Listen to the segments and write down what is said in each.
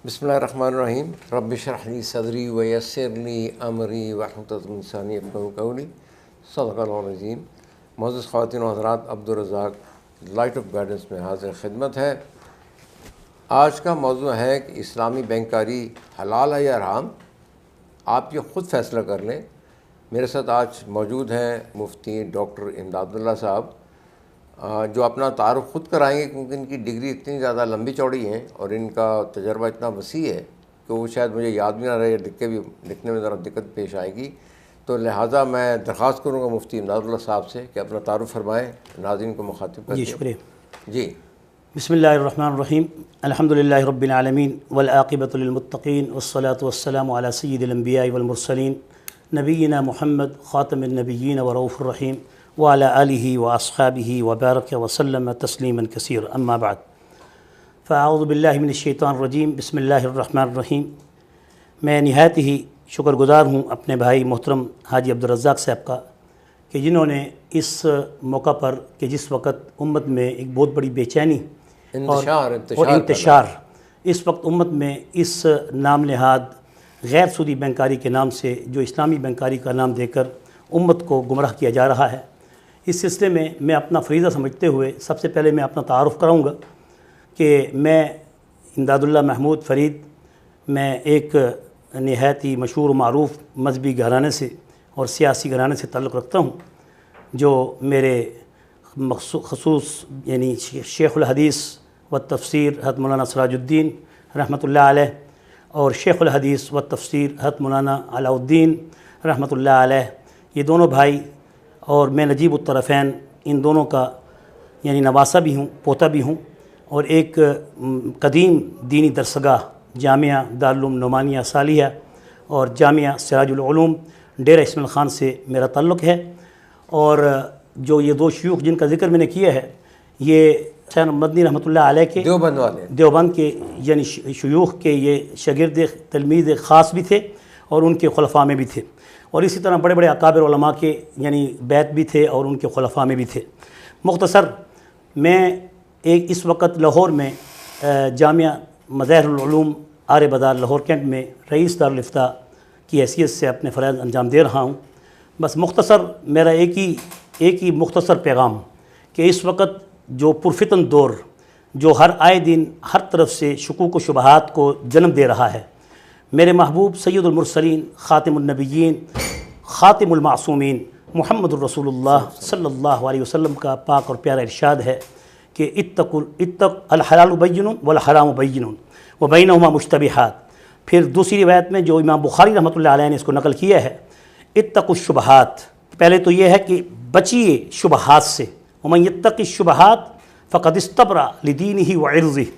بسم اللہ الرحمن الرحیم رب اشرح لی صدری ویسر لی امری واحلل عقدۃ من لسانی یفقہوا قولی صدق اللہ العظیم۔ معزز خواتین و حضرات، عبدالرزاق لائٹ آف گائیڈنس میں حاضر خدمت ہے۔ آج کا موضوع ہے کہ اسلامی بینکاری حلال ہے یا حرام، آپ یہ خود فیصلہ کر لیں۔ میرے ساتھ آج موجود ہیں مفتی ڈاکٹر امداد اللہ صاحب، جو اپنا تعارف خود کرائیں گے، کیونکہ ان کی ڈگری اتنی زیادہ لمبی چوڑی ہیں اور ان کا تجربہ اتنا وسیع ہے کہ وہ شاید مجھے یاد بھی نہ رہے، لکھنے میں ذرا دقت پیش آئے گی، تو لہٰذا میں درخواست کروں گا مفتی امداد اللہ صاحب سے کہ اپنا تعارف فرمائیں، ناظرین کو مخاطب کریں۔ جی شکریہ۔ جی بسم اللہ الرحمن الرحیم، الحمدللہ رب العالمین والعاقبۃ للمتقین والصلاة والسلام علی سید الانبیاء والمرسلین نبینا محمد خاتم النبیین ورؤوف الرحیم وعلی آلہ واصحابہ وبارک وسلم تسلیما کثیرا، اما بعد فاعوذ باللہ من الشیطان الرجیم، بسم اللہ الرحمن الرحیم۔ میں نہایت ہی شکر گزار ہوں اپنے بھائی محترم حاجی عبدالرزاق صاحب کا کہ جنہوں نے اس موقع پر کہ جس وقت امت میں ایک بہت بڑی بے چینی اور انتشار، اس وقت امت میں اس نام نہاد غیر سودی بینکاری کے نام سے جو اسلامی بینکاری کا نام دے کر امت کو گمراہ کیا جا رہا ہے، اس سلسلے میں اپنا فریضہ سمجھتے ہوئے سب سے پہلے میں اپنا تعارف کراؤں گا کہ میں امداد اللہ محمود فرید، میں ایک نہایت ہی مشہور و معروف مذہبی گھرانے سے اور سیاسی گھرانے سے تعلق رکھتا ہوں، جو میرے خصوص یعنی شیخ الحدیث و تفسیر حضرت مولانا سراج الدین رحمۃ اللہ علیہ اور شیخ الحدیث و تفسیر حضرت مولانا علاء الدین رحمۃ اللہ علیہ، یہ دونوں بھائی اور میں نجیب الطرفین، ان دونوں کا یعنی نواسہ بھی ہوں، پوتا بھی ہوں، اور ایک قدیم دینی درسگاہ جامعہ دارالعلوم نعمانیہ ثالیہ اور جامعہ سراج العلوم ڈیرہ اسماعیل خان سے میرا تعلق ہے۔ اور جو یہ دو شیوخ جن کا ذکر میں نے کیا ہے، یہ حسین مدنی رحمۃ اللہ علیہ کے دیوبند کے یعنی شیوخ کے یہ شاگرد تلمیذ خاص بھی تھے اور ان کے خلفاء میں بھی تھے، اور اسی طرح بڑے بڑے اکابر علماء کے یعنی بیت بھی تھے اور ان کے خلفاء میں بھی تھے۔ مختصر میں اس وقت لاہور میں جامعہ مظاہر العلوم آر بازار لاہور کینٹ میں رئیس دارالافتاء کی حیثیت سے اپنے فرائض انجام دے رہا ہوں۔ بس مختصر میرا ایک ہی مختصر پیغام کہ اس وقت جو پرفتن دور جو ہر آئے دن ہر طرف سے شکوک و شبہات کو جنم دے رہا ہے، میرے محبوب سید المرسلین خاتم النبیین خاتم المعصومین محمد الرسول اللہ صلی اللہ علیہ وسلم کا پاک اور پیارا ارشاد ہے کہ اتق الحلال بین والحرام بین وبینہما مشتبہات۔ پھر دوسری روایت میں جو امام بخاری رحمۃ اللہ علیہ نے اس کو نقل کیا ہے، اتقوا الشبہات، پہلے تو یہ ہے کہ بچیے شبہات سے، ومن یتق الشبہات فقد استبرأ لدینہ وعرضہ،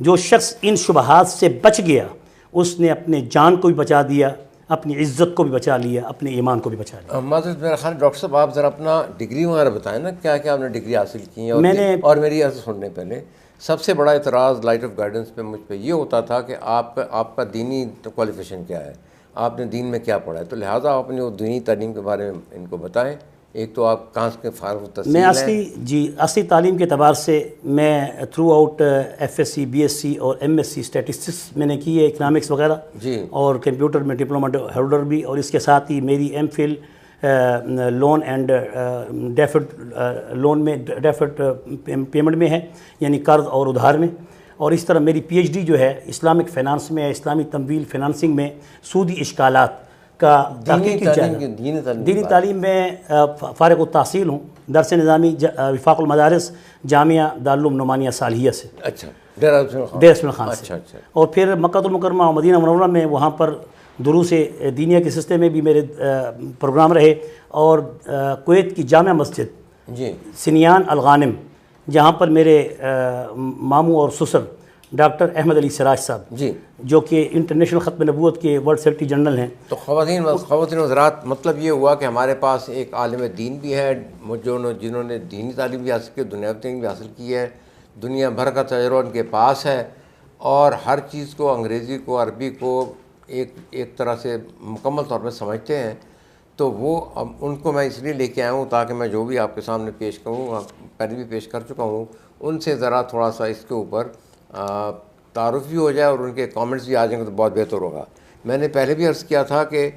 جو شخص ان شبہات سے بچ گیا اس نے اپنے جان کو بھی بچا دیا، اپنی عزت کو بھی بچا لیا، اپنے ایمان کو بھی بچا لیا۔ معذرت میرا خیال ڈاکٹر صاحب آپ ذرا اپنا ڈگری وغیرہ بتائیں نا، کیا کیا آپ نے ڈگری حاصل کی ہیں؟ اور میری عرض سننے پہلے سب سے بڑا اعتراض لائٹ آف گائیڈنس پہ مجھ پہ یہ ہوتا تھا کہ آپ کا دینی کوالیفیکیشن کیا ہے، آپ نے دین میں کیا پڑھا ہے، تو لہٰذا آپ اپنی وہ دینی تعلیم کے بارے میں ان کو بتائیں۔ ایک تو آپ کہاں سے فارغ التحصیل ہیں؟ میں اصلی تعلیم کے اعتبار سے میں throughout F S C, B S C اور ایم ایس سی اسٹیٹسٹکس میں نے کی ہے، اکنامکس وغیرہ، اور کمپیوٹر میں ڈپلومہ ہولڈر بھی، اور اس کے ساتھ ہی میری M Phil loan and loan میں ڈیفرڈ پیمنٹ میں ہے، یعنی قرض اور ادھار میں، اور اس طرح میری پی ایچ ڈی جو ہے اسلامک فائنانس میں، اسلامی تمویل فائنانسنگ میں سودی اشکالات کا تحقیق کی دینی تعلیم میں فارغ التحصیل ہوں، درس نظامی وفاق المدارس جامعہ دارالعلوم نعمانیہ ثالیہ سے، اچھا ڈیرہ اسماعیل خان سے، اور پھر مکہ المکرمہ اور مدینہ منورہ میں وہاں پر دروس دینیہ کے سلسلے میں بھی میرے پروگرام رہے، اور کویت کی جامع مسجد سنیان الغانم جہاں پر میرے ماموں اور سسر ڈاکٹر احمد علی سراج صاحب جو کہ انٹرنیشنل ختم نبوت کے ورلڈ سیکرٹری جنرل ہیں۔ تو خواتین حضرات، مطلب یہ ہوا کہ ہمارے پاس ایک عالم دین بھی ہے جنہوں نے دینی تعلیم بھی حاصل کی، دنیاوی تعلیم بھی حاصل کی ہے، دنیا بھر کا تجربہ ان کے پاس ہے، اور ہر چیز کو انگریزی کو عربی کو ایک طرح سے مکمل طور پہ سمجھتے ہیں۔ تو وہ ان کو میں اس لیے لے کے آیا ہوں تاکہ میں جو بھی آپ کے سامنے پیش کروں، پہلے بھی پیش کر چکا ہوں، ان سے ذرا تھوڑا سا اس کے اوپر تعارف بھی ہو جائے اور ان کے کامنٹس بھی آ جائیں گے تو بہت بہتر ہوگا۔ میں نے پہلے بھی عرض کیا تھا کہ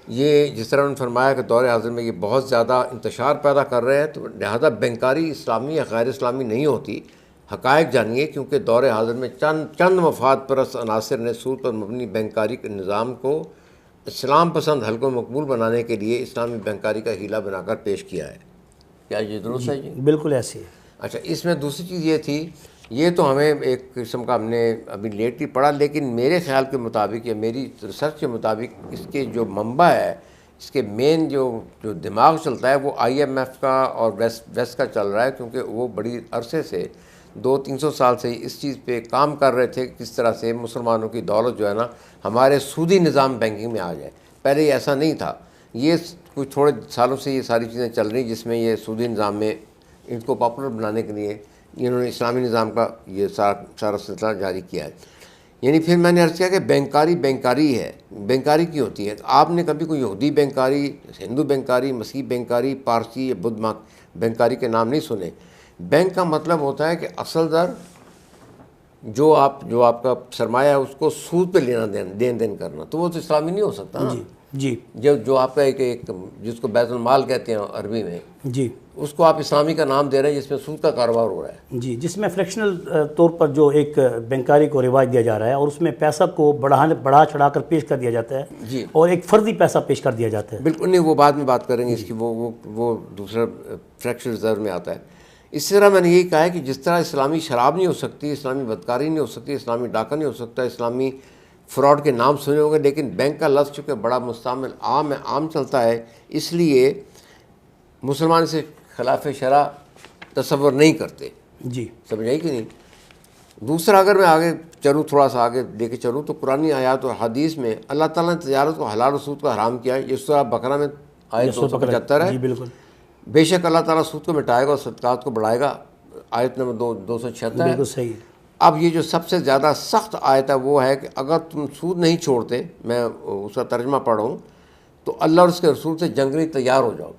یہ جس طرح انہوں نے فرمایا کہ دور حاضر میں یہ بہت زیادہ انتشار پیدا کر رہے ہیں، تو لہذا بینکاری اسلامی یا غیر اسلامی نہیں ہوتی۔ حقائق جانیے، کیونکہ دور حاضر میں چند مفاد پرست عناصر نے سود پر مبنی بینکاری کے نظام کو اسلام پسند حلقوں میں مقبول بنانے کے لیے اسلامی بینکاری کا ہیلہ بنا کر پیش کیا ہے۔ کیا یہ درست ہے جی؟ بالکل ایسے ہے۔ اچھا، اس میں دوسری چیز یہ تھی، یہ تو ہمیں ایک قسم کا ہم نے ابھی لیٹلی پڑھا، لیکن میرے خیال کے مطابق یا میری ریسرچ کے مطابق اس کے جو منبع ہے، اس کے مین جو دماغ چلتا ہے وہ IMF کا اور ویسٹ کا چل رہا ہے، کیونکہ وہ بڑی عرصے سے 200-300 سال سے اس چیز پہ کام کر رہے تھے کہ کس طرح سے مسلمانوں کی دولت جو ہے نا ہمارے سودی نظام بینکنگ میں آ جائے۔ پہلے یہ ایسا نہیں تھا، یہ کچھ تھوڑے سالوں سے یہ ساری چیزیں چل رہی جس میں یہ سودی نظام میں ان کو پاپولر بنانے کے لیے انہوں نے اسلامی نظام کا یہ سارا سلسلہ جاری کیا ہے۔ یعنی پھر میں نے عرض کیا کہ بینکاری ہے۔ بینکاری کی ہوتی ہے؟ آپ نے کبھی کوئی یہودی بینکاری، ہندو بینکاری، مسیح بینکاری، پارسی یا بدھ بینکاری کے نام نہیں سنے۔ بینک کا مطلب ہوتا ہے کہ اصل در جو آپ کا سرمایہ ہے اس کو سود پہ لینا دین کرنا، تو وہ تو اسلامی نہیں ہو سکتا نا۔ جی جو آپ کا ایک جس کو بیت المال کہتے ہیں عربی میں، جی، اس کو آپ اسلامی کا نام دے رہے ہیں جس میں سود کا کاروبار ہو رہا ہے۔ جی، جس میں فریکشنل طور پر جو ایک بینکاری کو رواج دیا جا رہا ہے اور اس میں پیسہ کو بڑھا چڑھا کر پیش کر دیا جاتا ہے جی، اور ایک فرضی پیسہ پیش کر دیا جاتا ہے۔ بالکل نہیں، وہ بعد میں بات کریں گے اس کی، وہ دوسرا فریکشنل ریزرو میں آتا ہے۔ اس طرح میں نے یہی کہا ہے کہ جس طرح اسلامی شراب نہیں ہو سکتی، اسلامی بدکاری نہیں ہو سکتی، اسلامی ڈاکہ نہیں ہو سکتا، اسلامی فراڈ کے نام سنے ہوں گے، لیکن بینک کا لفظ چونکہ بڑا مستعمل عام چلتا ہے، اس لیے مسلمان سے خلاف شرع تصور نہیں کرتے۔ جی، سمجھ آئی کہ نہیں؟ دوسرا، اگر میں آگے چلوں، تھوڑا سا آگے لے کے چلوں، تو قرآن آیات اور حدیث میں اللہ تعالیٰ نے تجارت کو حلال و سود کو حرام کیا ہے۔ یہ سورہ بقرہ میں آیت 275 ہے۔ جی بالکل، بے شک اللہ تعالیٰ سود کو مٹائے گا اور صدقات کو بڑھائے گا، آیت نمبر 276 ہے۔ بالکل صحیح۔ اب یہ جو سب سے زیادہ سخت آیت ہے وہ ہے کہ اگر تم سود نہیں چھوڑتے، میں اس کا ترجمہ پڑھ رہا ہوں، تو اللہ اور اس کے رسول سے جنگ کے لیے تیار ہو جاؤ۔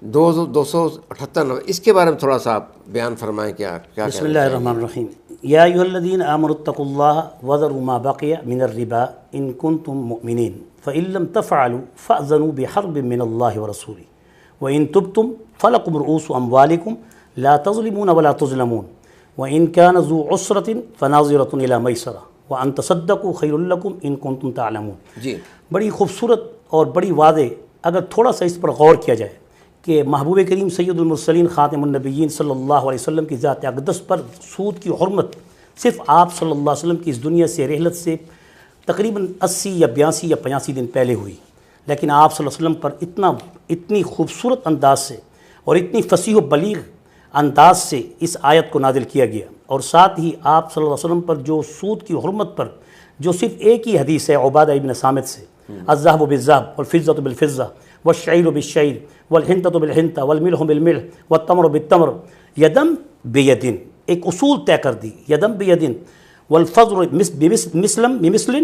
278 اس کے بارے میں تھوڑا سا آپ بیان فرمائیں۔ کیا بسم اللہ الرحمن الرحیم۔ یا ایھا الذین آمنوا اتقوا اللہ وذروا ما بقی من الربا ان کنتم مؤمنین فإن لم تفعلوا فأذنوا بحرب من اللہ ورسولہ وإن تبتم فلکم رؤوس اموالکم لا تظلمون ولا تظلمون وإن كان ذو عسرة فناظرة إلى میسرہ وأن تصدقوا خیر لکم ان کنتم تعلمون۔ جی، بڑی خوبصورت اور بڑی واضح، اگر تھوڑا سا اس پر غور کیا جائے کہ محبوب کریم سید المرسلین خاتم النبیین صلی اللہ علیہ وسلم کی ذات اقدس پر سود کی حرمت صرف آپ صلی اللہ علیہ وسلم کی اس دنیا سے رحلت سے تقریباً 80 یا 82 یا 85 دن پہلے ہوئی، لیکن آپ صلی اللہ علیہ وسلم پر اتنی خوبصورت انداز سے اور اتنی فصیح و بلیغ انداز سے اس آیت کو نازل کیا گیا، اور ساتھ ہی آپ صلی اللہ علیہ وسلم پر جو سود کی حرمت پر جو صرف ایک ہی حدیث ہے عبادہ ابن صامت سے، الذهب بالذهب والفضة بالفضة والشعير بالشعير والحنطة بالحنطة والملح بالملح والتمر بالتمر یدم بید، ایک اصول طے کر دی، یدم بید والفضل مثلم بمثل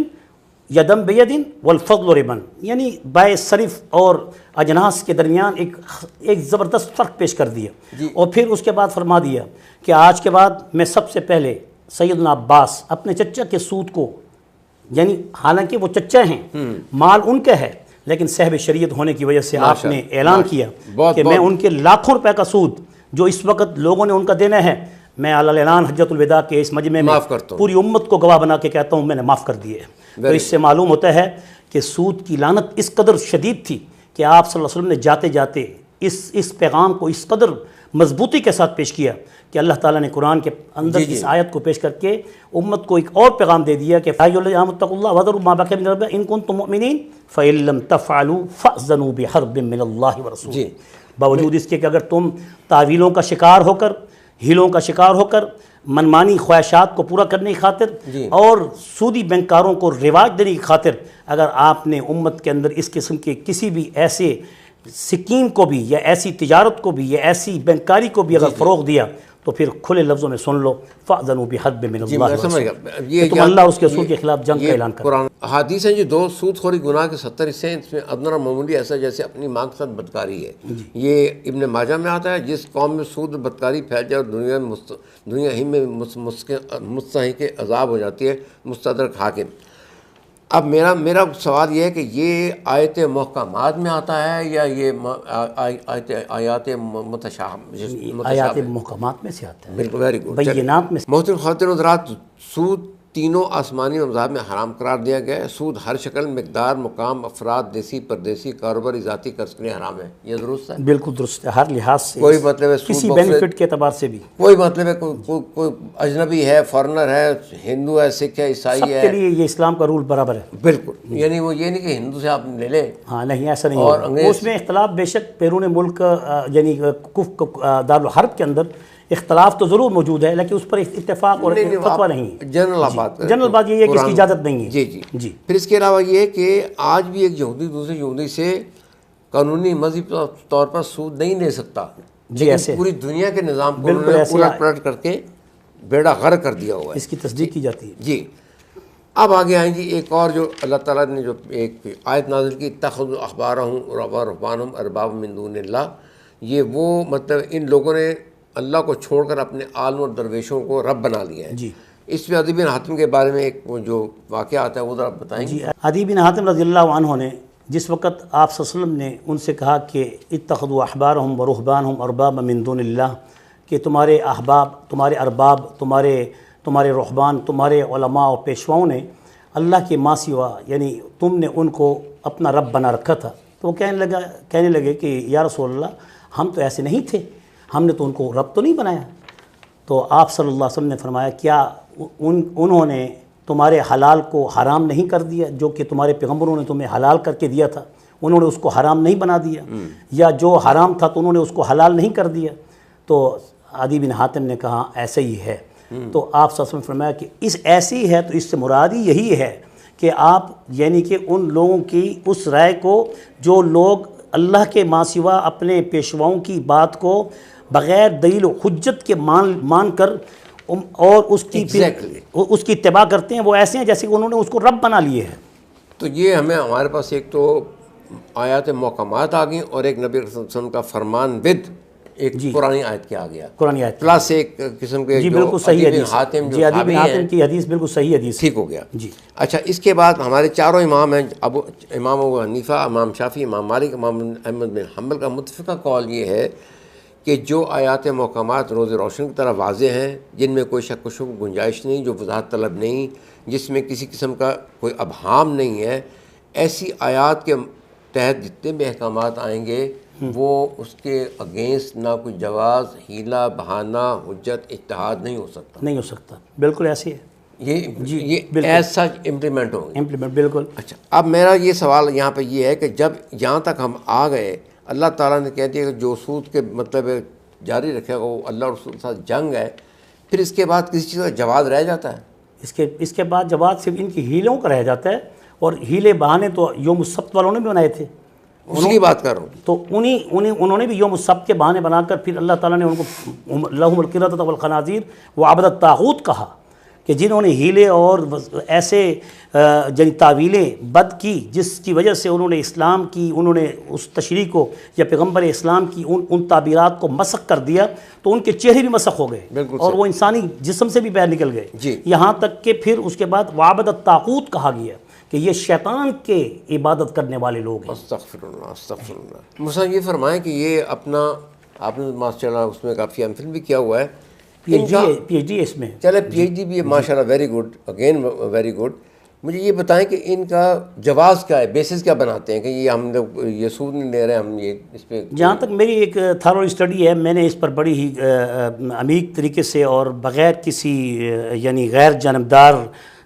یدم بید والفضل ربن، یعنی بائع صرف اور اجناس کے درمیان ایک زبردست فرق پیش کر دیا۔ اور پھر اس کے بعد فرما دیا کہ آج کے بعد میں سب سے پہلے سیدنا عباس اپنے چچا کے سود کو، یعنی حالانکہ وہ چچا ہیں، مال ان کا ہے، لیکن صاحب شریعت ہونے کی وجہ سے آپ نے اعلان کیا کہ میں ان کے لاکھوں روپے کا سود جو اس وقت لوگوں نے ان کا دینا ہے، میں علی اعلان حجۃ الوداع کے اس مجمع میں پوری امت کو گواہ بنا کے کہتا ہوں میں نے معاف کر دیے۔ تو اس سے معلوم ہوتا ہے کہ سود کی لعنت اس قدر شدید تھی کہ آپ صلی اللہ علیہ وسلم نے جاتے جاتے اس پیغام کو اس قدر مضبوطی کے ساتھ پیش کیا کہ اللہ تعالیٰ نے قرآن کے اندر اس آیت کو پیش کر کے امت کو ایک اور پیغام دے دیا کہ اتقوا اللہ وذروا ما بقی من الربا ان کنتم مؤمنین فإن لم تفعلوا فأذنوا بحرب من اللہ ورسولہ۔ باوجود اس کے کہ اگر تم تعویلوں کا شکار ہو کر، ہیلوں کا شکار ہو کر، منمانی خواہشات کو پورا کرنے کی خاطر اور سودی بینکاروں کو رواج دینے کی خاطر اگر آپ نے امت کے اندر اس قسم کے کسی بھی ایسے سکیم کو بھی یا ایسی تجارت کو بھی یا ایسی بینکاری کو بھی اگر فروغ دیا تو پھر کھلے لفظوں میں سن لو فَأْذَنُوا بِحَرْبٍ مِّنَ اللَّهِ یہ تم اللہ اور اس کے رسول کے خلاف جنگ کا اعلان کرو۔ قرآن حدیث ہیں، جو 2 سود خوری گناہ کے 70 حصے ہیں، اس میں ادنیٰ اور معمولی ایسا جیسے اپنی ماں کے ساتھ بدکاری ہے۔ یہ ابن ماجہ میں آتا ہے، جس قوم میں سود بدکاری پھیل جائے اور دنیا ہی میں مستحق عذاب ہو جاتی ہے۔ مستدرک حاکم۔ اب میرا سوال یہ ہے کہ یہ آیت محکمات میں آتا ہے یا یہ آیات متشابہ؟ آیات محکمات میں سے آتا ہے، بالکل، ویری گڈ۔ بینات میں سے۔ محترم خواتین و حضرات، سود تینوں آسمانی مذاہب میں حرام قرار دیا گیا ہے۔ سود ہر شکل، مقدار، مقام، افراد، دیسی پردیسی، کاروباری، ذاتی قرض کے لیے حرام ہے۔ یہ درست ہے؟ بالکل درست ہے، ہر لحاظ سے، کوئی مطلب ہے کسی بینیفٹ کے اعتبار سے بھی، کوئی مطلب ہے کوئی اجنبی ہے، فارنر ہے، ہندو ہے، سکھ ہے، عیسائی سب ہے، کے لیے یہ اسلام کا رول برابر ہے۔ بالکل۔ یعنی وہ یہ نہیں کہ ہندو سے آپ لے لیں۔ ہاں نہیں، ایسا نہیں اور ہوگا۔ اس میں اختلاف بے شک بیرون ملک یعنی دارالحرب کے اندر اختلاف تو ضرور موجود ہے، لیکن اس پر اتفاق اور فتویٰ نہیں ہے۔ جنرل بات یہ ہے کہ اس کی اجازت نہیں ہے۔ جی۔ پھر اس کے علاوہ یہ کہ آج بھی ایک یہودی دوسرے یہودی سے قانونی مذہبی طور پر سود نہیں لے سکتا، ایسے پوری دنیا کے نظام کو انہوں نے الٹ پلٹ کر کے بیڑا غرق کر دیا ہوا ہے۔ اس کی تصدیق کی جاتی ہے۔ جی۔ اب آگے آئیں جی ایک اور جو اللہ تعالیٰ نے جو ایک آیت نازل کی، اتخذوا احبارہم ورہبانہم اربابا من دون اللہ، یہ وہ مطلب ان لوگوں نے اللہ کو چھوڑ کر اپنے عالم اور درویشوں کو رب بنا لیا ہے۔ جی۔ اس میں عدی بن حاتم کے بارے میں ایک جو واقعہ آتا ہے وہ ذرا بتائیں گے؟ جی، عدی بن حاتم رضی اللہ عنہ نے جس وقت آپ صلی اللہ علیہ وسلم نے ان سے کہا کہ اتخذوا احبارہم ورہبانہم اربابا من دون اللہ، کہ تمہارے احباب، تمہارے ارباب، تمہارے رہبان، تمہارے علماء و پیشواؤں نے اللہ کے ماں سوا یعنی تم نے ان کو اپنا رب بنا رکھا تھا، تو وہ کہنے لگے کہ یا رسول اللہ ہم تو ایسے نہیں تھے، ہم نے تو ان کو رب تو نہیں بنایا۔ تو آپ صلی اللہ علیہ وسلم نے فرمایا کیا انہوں نے تمہارے حلال کو حرام نہیں کر دیا؟ جو کہ تمہارے پیغمبروں نے تمہیں حلال کر کے دیا تھا، انہوں نے اس کو حرام نہیں بنا دیا؟ یا جو حرام تھا تو انہوں نے اس کو حلال نہیں کر دیا؟ تو عدی بن حاتم نے کہا ایسے ہی ہے۔ تو آپ صلی اللہ علیہ وسلم نے فرمایا کہ ایسی ہے تو اس سے مراد یہی ہے کہ آپ یعنی کہ ان لوگوں کی اس رائے کو جو لوگ اللہ کے ماں سوا اپنے پیشواؤں کی بات کو بغیر دلیل و حجت کے مان کر اور اس کی اتباع کرتے ہیں، وہ ایسے ہیں جیسے کہ انہوں نے اس کو رب بنا لیے ہے۔ تو یہ ہمارے پاس ایک تو آیات محکمات آ گئیں اور ایک نبی صلی اللہ علیہ وسلم کا فرمان ود ایک پرانی آیت کے آ گیا، قرآن آیت پلس ایک قسم کے جی بالکل صحیح حدیث، جی عدی بن حاتم کی حدیث بالکل صحیح حدیث ٹھیک ہو گیا۔ جی اچھا، اس کے بعد ہمارے چاروں امام ہیں، امام ابو حنیفہ، امام شافعی، امام مالک، امام احمد بن حنبل کا متفقہ قول یہ ہے کہ جو آیات محکمات روز روشن کی طرح واضح ہیں، جن میں کوئی شک و شبہ گنجائش نہیں، جو وضاحت طلب نہیں، جس میں کسی قسم کا کوئی ابہام نہیں ہے، ایسی آیات کے تحت جتنے بھی احکامات آئیں گے وہ اس کے اگینسٹ نہ کوئی جواز، ہیلہ، بہانہ، حجت، اجتہاد نہیں ہو سکتا۔ بالکل ایسی ہے، یہ ایز سچ امپلیمنٹ ہوں گے۔ بالکل۔ اچھا، اب میرا یہ سوال یہاں پہ یہ ہے کہ جب یہاں تک ہم آ گئے، اللہ تعالیٰ نے کہہ دیا کہ جو سود کے مطلب جاری رکھے گا وہ اللہ اور رسول کے ساتھ جنگ ہے، پھر اس کے بعد کسی چیز کا جواز رہ جاتا ہے؟ اس کے بعد جواز صرف ان کی ہیلوں کا رہ جاتا ہے، اور ہیلے بہانے تو یوم السبت والوں نے بھی بنائے تھے، اس کی بات کر رہا ہوں۔ تو انہوں نے بھی یوم السبت کے بہانے بنا کر پھر اللہ تعالیٰ نے ان کو لہم القردۃ والخنازیر وعبدۃ الطاغوت کہا، کہ جنہوں نے ہیلے اور ایسے یعنی تعویلیں بد کی جس کی وجہ سے انہوں نے اسلام کی، انہوں نے اس تشریح کو یا پیغمبر اسلام کی ان تعبیرات کو مسخ کر دیا، تو ان کے چہرے بھی مسخ ہو گئے اور وہ انسانی جسم سے بھی باہر نکل گئے، یہاں تک کہ پھر اس کے بعد وعبدۃ الطاغوت کہا گیا کہ یہ شیطان کے عبادت کرنے والے لوگ ہیں۔ استغفر اللہ۔ مثلا یہ فرمائیں کہ یہ اپنا آپ نے ماشاء اللہ اس میں کافی ایم فل بھی کیا ہوا ہے، پی ایچ ڈی اس میں، چلے پی ایچ ڈی بھی ہے، ماشاء اللہ، very good, again very good. مجھے یہ بتائیں کہ ان کا جواز کیا ہے، بیسس کیا بناتے ہیں کہ یہ ہم لوگ یہ سود نہیں لے رہے، ہم یہ اس پہ؟ جہاں تک میری ایک تھارو اسٹڈی ہے، میں نے اس پر بڑی ہی عمیق طریقے سے اور بغیر کسی یعنی غیر جانبدار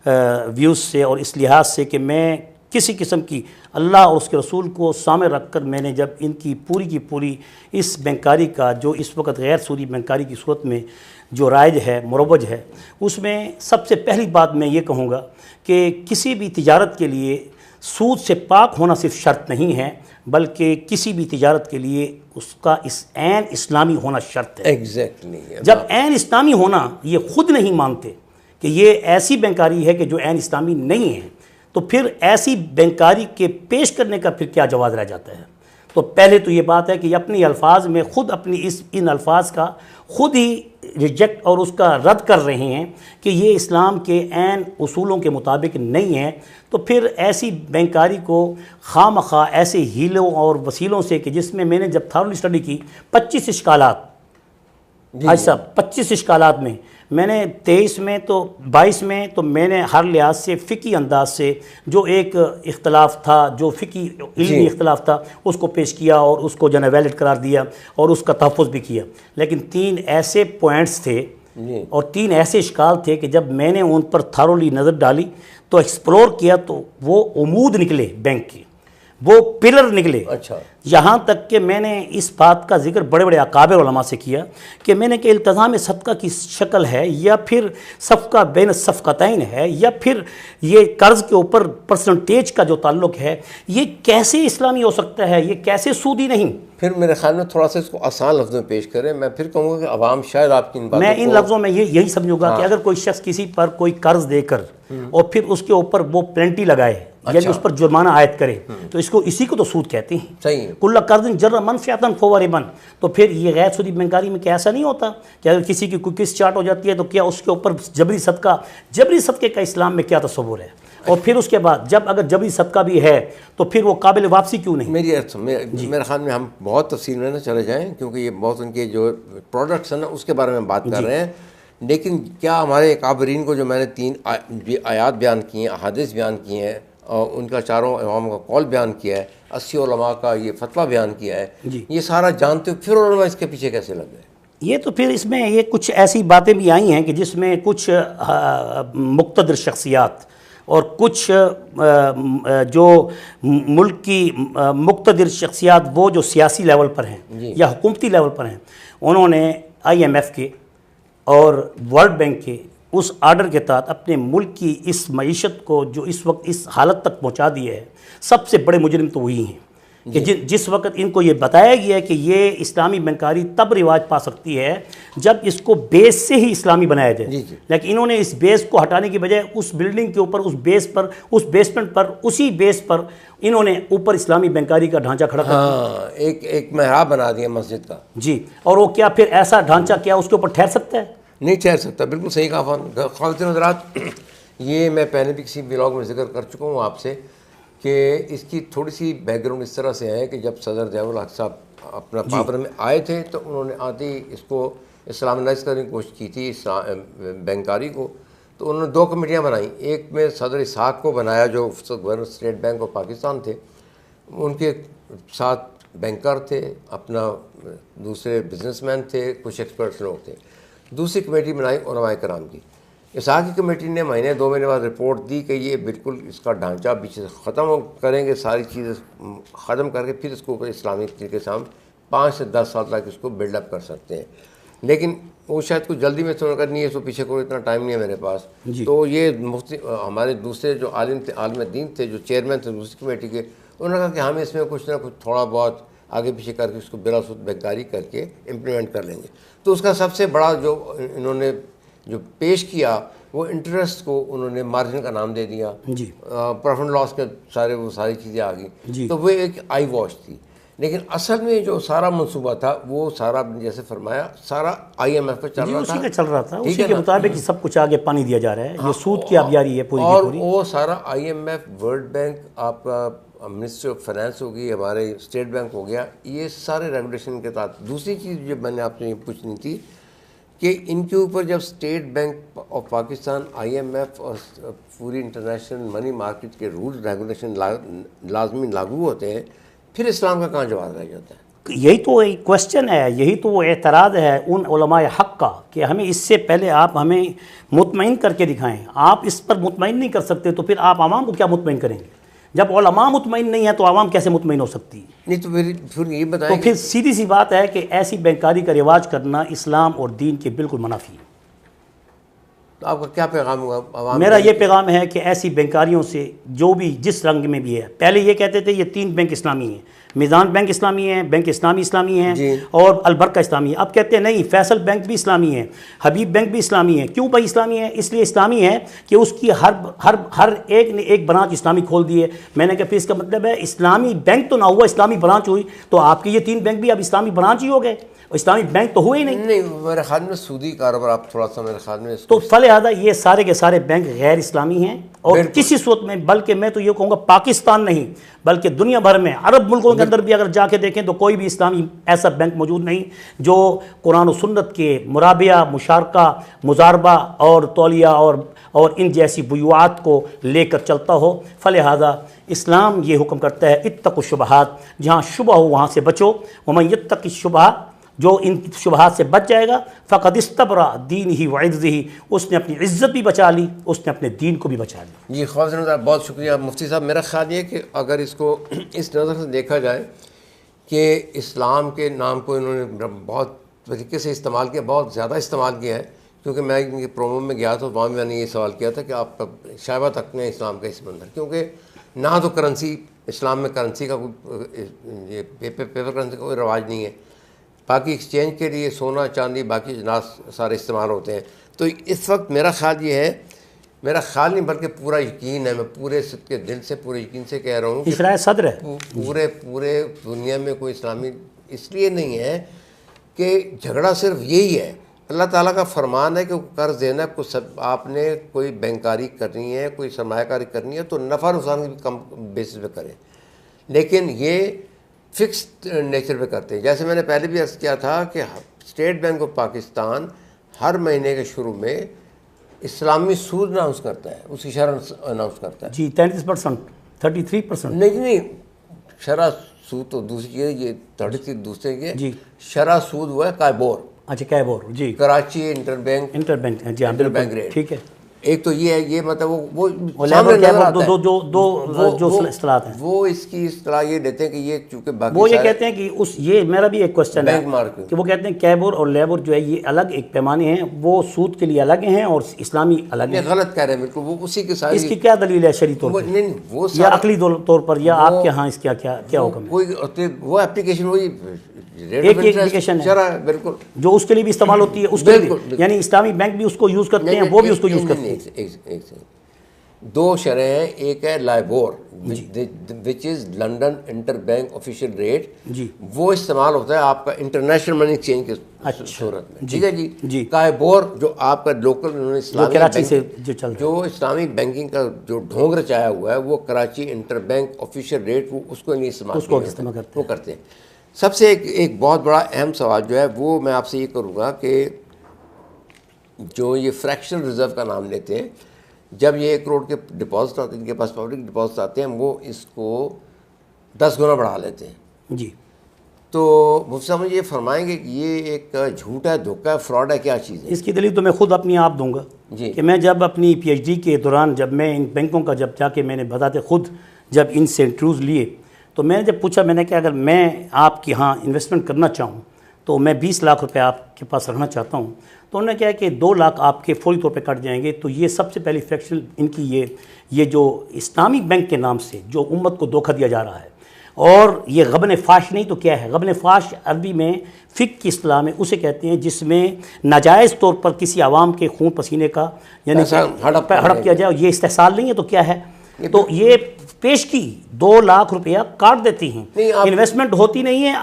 ویوز سے اور اس لحاظ سے کہ میں کسی قسم کی اللہ اور اس کے رسول کو سامنے رکھ کر میں نے جب ان کی پوری اس بینکاری کا جو اس وقت غیر سودی بینکاری کی صورت میں جو رائج ہے، مروج ہے، اس میں سب سے پہلی بات میں یہ کہوں گا کہ کسی بھی تجارت کے لیے سود سے پاک ہونا صرف شرط نہیں ہے بلکہ کسی بھی تجارت کے لیے اس کا عین اسلامی ہونا شرط ہے. ایگزیکٹلی. جب عین اسلامی ہونا یہ خود نہیں مانتے کہ یہ ایسی بینکاری ہے کہ جو عین اسلامی نہیں ہے, تو پھر ایسی بینکاری کے پیش کرنے کا پھر کیا جواز رہ جاتا ہے؟ تو پہلے تو یہ بات ہے کہ یہ اپنی الفاظ میں خود اپنی ان الفاظ کا خود ہی ریجیکٹ اور اس کا رد کر رہے ہیں کہ یہ اسلام کے عین اصولوں کے مطابق نہیں ہے. تو پھر ایسی بینکاری کو خواہ مخواہ ایسے ہیلوں اور وسیلوں سے کہ جس میں نے جب تھارلی اسٹڈی کی 25 اشکالات, حاج صاحب 25 اشکالات میں نے 23 میں تو 22 میں تو میں نے ہر لحاظ سے فقہی انداز سے جو ایک اختلاف تھا, جو فقہی علمی اختلاف تھا, اس کو پیش کیا اور اس کو جو ہے ویلڈ قرار دیا اور اس کا تحفظ بھی کیا. لیکن 3 ایسے پوائنٹس تھے اور 3 ایسے اشکال تھے کہ جب میں نے ان پر تھارولی نظر ڈالی تو ایکسپلور کیا تو وہ عمود نکلے بینک کے, وہ پلر نکلے. اچھا. یہاں تک کہ میں نے اس بات کا ذکر بڑے بڑے اکابر علماء سے کیا کہ میں نے کہ التزام صدقہ کی شکل ہے یا پھر صفقہ بین الصفقتین ہے یا پھر یہ قرض کے اوپر پرسنٹیج کا جو تعلق ہے یہ کیسے اسلامی ہو سکتا ہے, یہ کیسے سودی نہیں؟ پھر میرے خیال میں تھوڑا سا اس کو آسان لفظوں میں پیش کریں. میں پھر کہوں گا کہ عوام شاید آپ کی میں ان لفظوں میں یہی سمجھوں گا کہ اگر کوئی شخص کسی پر کوئی قرض دے کر اور پھر اس کے اوپر وہ پینلٹی لگائے یعنی اس پر جرمانہ عائد کرے تو اسی کو تو سود کہتے ہیں. صحیح. کل قرض جر منفعتا فهو ربا. تو پھر یہ غیر سودی بینکاری میں کیا ایسا نہیں ہوتا کہ اگر کسی کی کوئی قسط چارٹ ہو جاتی ہے تو کیا اس کے اوپر جبری صدقے کا اسلام میں کیا تصور ہے؟ اور پھر اس کے بعد جب اگر جبری صدقہ بھی ہے تو پھر وہ قابل واپسی کیوں نہیں؟ میرے خیال میں ہم بہت تفصیل میں نہ چلے جائیں کیونکہ یہ بہت ان کے جو پروڈکٹس ہیں نا اس کے بارے میں بات کر رہے ہیں. لیکن کیا ہمارے اکابرین کو جو میں نے 3 آیات بیان کی ہیں, احادیث بیان کی ہیں اور ان کا چاروں امام کا قول بیان کیا ہے, 80 علماء کا یہ فتویٰ بیان کیا ہے, یہ سارا جانتے ہو پھر علماء اس کے پیچھے کیسے لگ گئے؟ یہ تو پھر اس میں یہ کچھ ایسی باتیں بھی آئی ہیں کہ جس میں کچھ مقتدر شخصیات اور کچھ جو ملک کی مقتدر شخصیات وہ جو سیاسی لیول پر ہیں یا حکومتی لیول پر ہیں, انہوں نے IMF کے اور ورلڈ بینک کے اس آرڈر کے تحت اپنے ملک کی اس معیشت کو جو اس وقت اس حالت تک پہنچا دیا ہے, سب سے بڑے مجرم تو وہی ہیں کہ جس وقت ان کو یہ بتایا گیا ہے کہ یہ اسلامی بینکاری تب رواج پا سکتی ہے جب اس کو بیس سے ہی اسلامی بنایا جائے. لیکن انہوں نے اس بیس کو ہٹانے کی بجائے اس بلڈنگ کے اوپر, اس بیس پر, اس بیسمنٹ پر, اسی بیس پر انہوں نے اوپر اسلامی بینکاری کا ڈھانچہ کھڑا کر دیا, ایک محراب بنا دیا مسجد کا. جی, اور وہ کیا پھر ایسا ڈھانچہ کیا اس کے اوپر ٹھہر سکتا ہے؟ نہیں ٹھہر سکتا. بالکل صحیح کہا خواتین حضرات. یہ میں پہلے بھی کسی ولاگ میں ذکر کر چکا ہوں آپ سے کہ اس کی تھوڑی سی بیک گراؤنڈ اس طرح سے ہے کہ جب صدر ضیاء الحق صاحب اپنا پاور میں آئے تھے تو انہوں نے آتے ہی اس کو اسلامائز کرنے کی کوشش کی تھی بینکاری کو. تو انہوں نے 2 کمیٹیاں بنائیں. ایک میں صدر اسحاق کو بنایا جو governor state bank of Pakistan تھے, ان کے ساتھ بینکر تھے, اپنا دوسرے بزنس مین تھے, کچھ ایکسپرٹس لوگ تھے. دوسری کمیٹی بنائی علماء کرام کی. اسحاق کی کمیٹی نے 2 مہینے بعد رپورٹ دی کہ یہ بالکل اس کا ڈھانچہ پیچھے سے ختم کریں گے, ساری چیزیں ختم کر کے پھر اس کو اسلامی طریقے سے ہم 5 سے 10 سال تک اس کو بلڈ اپ کر سکتے ہیں. لیکن وہ شاید کچھ جلدی میں تھوڑا کرنی ہے, اس کو پیچھے کوئی اتنا ٹائم نہیں ہے میرے پاس. تو یہ ہمارے دوسرے جو عالم دین تھے, جو چیئرمین تھے دوسری کمیٹی کے, انہوں نے کہا کہ ہم اس میں کچھ نہ کچھ تھوڑا بہت آگے پیچھے کر کے اس کو بلا سود بینکاری کر کے امپلیمنٹ کر لیں گے. تو اس کا سب سے بڑا جو انہوں نے جو پیش کیا وہ انٹرسٹ کو انہوں نے مارجن کا نام دے دیا. پروفٹ اینڈ لاس کے وہ ساری چیزیں آ گئیں. تو وہ ایک آئی واش تھی. لیکن اصل میں جو سارا منصوبہ تھا وہ سارا جیسے فرمایا سارا IMF کا چل رہا تھا, اسی کے مطابق سب کچھ آگے پانی دیا جا رہا ہے. یہ سود کی آبیاری ہے پوری کی پوری. اور وہ سارا IMF, ورلڈ بینک, آپ کا منسٹری آف فائنانس ہوگی, ہمارے اسٹیٹ بینک ہو گیا, یہ سارے ریگولیشن کے تحت. دوسری چیز جو میں نے آپ سے یہ پوچھنی تھی کہ ان کے اوپر جب state bank of Pakistan, IMF اور پوری انٹرنیشنل منی مارکیٹ کے رول ریگولیشن لازمی لاگو ہوتے ہیں, پھر اسلام کا کہاں جواز رہ جاتا ہے؟ یہی تو ایک کوشچن ہے, یہی تو وہ اعتراض ہے ان علماء حق کا کہ ہمیں اس سے پہلے آپ ہمیں مطمئن کر کے دکھائیں. آپ اس پر مطمئن نہیں کر سکتے تو پھر آپ عوام کو کیا مطمئن کریں گے؟ جب علماء مطمئن نہیں ہے تو عوام کیسے مطمئن ہو سکتی ہے؟ نہیں تو پھر یہ بتائیں. تو پھر سیدھی سی بات ہے کہ ایسی بینکاری کا رواج کرنا اسلام اور دین کے بالکل منافی ہے. تو آپ کا کیا پیغام ہوگا عوام میرا یہ پیغام ہے کہ ایسی بینکاریوں سے جو بھی جس رنگ میں بھی ہے، پہلے یہ کہتے تھے یہ 3 بینک اسلامی ہیں، میزان بینک اسلامی ہے، بینک اسلامی ہیں جی اور البرکہ اسلامی ہے، اب کہتے ہیں نہیں فیصل بینک بھی اسلامی ہے، حبیب بینک بھی اسلامی ہے۔ کیوں بھائی اسلامی ہے؟ اس لیے اسلامی ہے کہ اس کی ہر ایک نے ایک برانچ اسلامی کھول دی ہے۔ میں نے کہا پھر اس کا مطلب ہے اسلامی بینک تو نہ ہوا، اسلامی برانچ ہوئی، تو آپ کے یہ 3 بینک بھی اب اسلامی برانچ ہی ہو گئے، اسلامی بینک تو ہوئے ہی نہیں۔ نہیں، میرے خیال میں سودی کاروبار آپ تھوڑا سا میرے خیال میں اس تو فلہذا یہ سارے کے سارے بینک غیر اسلامی ہیں، اور کسی صورت میں، بلکہ میں تو یہ کہوں گا پاکستان نہیں بلکہ دنیا بھر میں عرب ملکوں کے اندر بھی اگر جا کے دیکھیں تو کوئی بھی اسلامی ایسا بینک موجود نہیں جو قرآن و سنت کے مرابعہ، مشارکہ، مزاربہ اور تولیہ اور ان جیسی بیوعات کو لے کر چلتا ہو۔ فلہذا اسلام یہ حکم کرتا ہے اتقوا الشبہات، جہاں شبہ ہو وہاں سے بچو، ومن یتق الشبہات، جو ان شبہات سے بچ جائے گا فقد استبرأ دینہ وعرضہ، اس نے اپنی عزت بھی بچا لی، اس نے اپنے دین کو بھی بچا لی۔ جی خواتین صاحب بہت شکریہ مفتی صاحب۔ میرا خیال یہ کہ اگر اس کو اس نظر سے دیکھا جائے کہ اسلام کے نام کو انہوں نے بہت طریقے سے استعمال کیا، بہت زیادہ استعمال کیا ہے، کیونکہ میں ان کے پرومو میں گیا تھا وہاں میں نے یہ سوال کیا تھا کہ آپ کا شائبہ تک میں اسلام کا اس منظر، کیونکہ نہ تو کرنسی اسلام میں کرنسی کا کوئی یہ پیپر کرنسی کا کوئی رواج نہیں ہے، باقی ایکسچینج کے لیے سونا چاندی باقی اجناس سارے استعمال ہوتے ہیں۔ تو اس وقت میرا خیال یہ ہے، میرا خیال نہیں بلکہ پورا یقین ہے، میں پورے کے دل سے پورے یقین سے کہہ رہا ہوں کہ اسرائیل صدر ہے پورے دنیا میں کوئی اسلامی اس لیے نہیں ہے کہ جھگڑا صرف یہی ہے۔ اللہ تعالیٰ کا فرمان ہے کہ قرض دینا ہے، آپ نے کوئی بینکاری کرنی ہے، کوئی سرمایہ کاری کرنی ہے تو نفع نقصان بھی کم بیسس پہ کریں، لیکن یہ فکس نیچر پہ کرتے ہیں۔ جیسے میں نے پہلے بھی عرض کیا تھا کہ اسٹیٹ بینک آف پاکستان ہر مہینے کے شروع میں اسلامی سود اناؤنس کرتا ہے، اس کی شرح اناؤنس کرتا ہے۔ جی 33%، 33%۔ نہیں شرح سود تو دوسری چیز، یہ 33 دوسرے کی جی شرح سود ہوا ہے کائبور، اچھا کیبور، جی کراچی انٹر بینک جی انٹر بینک ریٹ، ٹھیک ہے۔ ایک تو یہ ہے، یہ مطلب وہ لیبر کیبور دو اصطلاحات ہیں۔ وہ اس کی اصطلاح یہ دیتے ہیں کہ یہ چونکہ باقی وہ یہ کہتے ہیں کہ یہ میرا بھی ایک کوشچن ہے بینک مارکیٹ کہ وہ کہتے ہیں کیبور اور لیبر جو ہے یہ الگ ایک پیمانے ہیں، وہ سود کے لیے الگ ہیں اور اسلامی الگ ہیں۔ غلط کہہ رہے ہیں بالکل، وہ اسی کے ساتھ اس کی کیا دلیل ہے شرعی طور پر نہیں وہ یا عقلی طور پر، یا آپ کے ہاں اس کا کیا حکم ہے؟ کوئی وہ اپلیکیشن وہی ایک اپلیکیشن ہے بالکل جو اس کے لیے بھی استعمال ہوتی ہے، اس کے لیے یعنی اسلامی بینک بھی اس کو یوز کرتے ہیں، وہ بھی اس کو یوز کرتے ہیں۔ دو شرح ہیں، ایک ہے LIBOR which is London inter bank official rate, جی وہ استعمال ہوتا ہے آپ کا انٹرنیشنل منی ایکسچینج کی صورت میں، ٹھیک ہے جی۔ کائبور جو آپ کا لوکل انہوں نے کراچی سے جو اسلامی بینکنگ کا جو ڈھونگ رچایا ہوا ہے وہ Karachi inter bank official rate, وہ اس کو نہیں استعمال وہ کرتے ہیں۔ سب سے ایک بہت بڑا اہم سوال جو ہے وہ میں آپ سے یہ کروں گا کہ جو یہ فریکشنل ریزرو کا نام لیتے ہیں، جب یہ 1 کروڑ کے ڈپازٹ آتے ہیں، ان کے پاس پبلک ڈپازٹ آتے ہیں، وہ اس کو 10 گنا بڑھا لیتے ہیں۔ جی تو مفتی صاحب مجھے یہ فرمائیں گے کہ یہ ایک جھوٹ ہے، دھوکہ ہے، فراڈ ہے، کیا چیز ہے؟ اس کی دلیل تو میں خود اپنی آپ دوں گا جی کہ میں جب اپنی پی ایچ ڈی کے دوران جب میں ان بینکوں کا جب جا کے میں نے بتاتے خود جب ان سے انٹرویوز لیے تو میں نے جب پوچھا، میں نے کہا اگر میں آپ کے ہاں انویسٹمنٹ کرنا چاہوں تو میں 20 لاکھ روپے آپ کے پاس رکھنا چاہتا ہوں، تو انہوں نے کہا کہ 2 لاکھ آپ کے فوری طور پہ کٹ جائیں گے۔ تو یہ سب سے پہلی فریکشن ان کی یہ جو اسلامی بینک کے نام سے جو امت کو دھوکہ دیا جا رہا ہے، اور یہ غبن فاش نہیں تو کیا ہے؟ غبن فاش عربی میں فقہ کی اصطلاح میں اسے کہتے ہیں جس میں ناجائز طور پر کسی عوام کے خون پسینے کا یعنی ہڑپ کیا جائے، یہ استحصال نہیں ہے تو کیا ہے؟ تو یہ پیش کی 2 لاکھ روپیہ کاٹ دیتی ہیں، انویسٹمنٹ ہوتی نہیں ہے،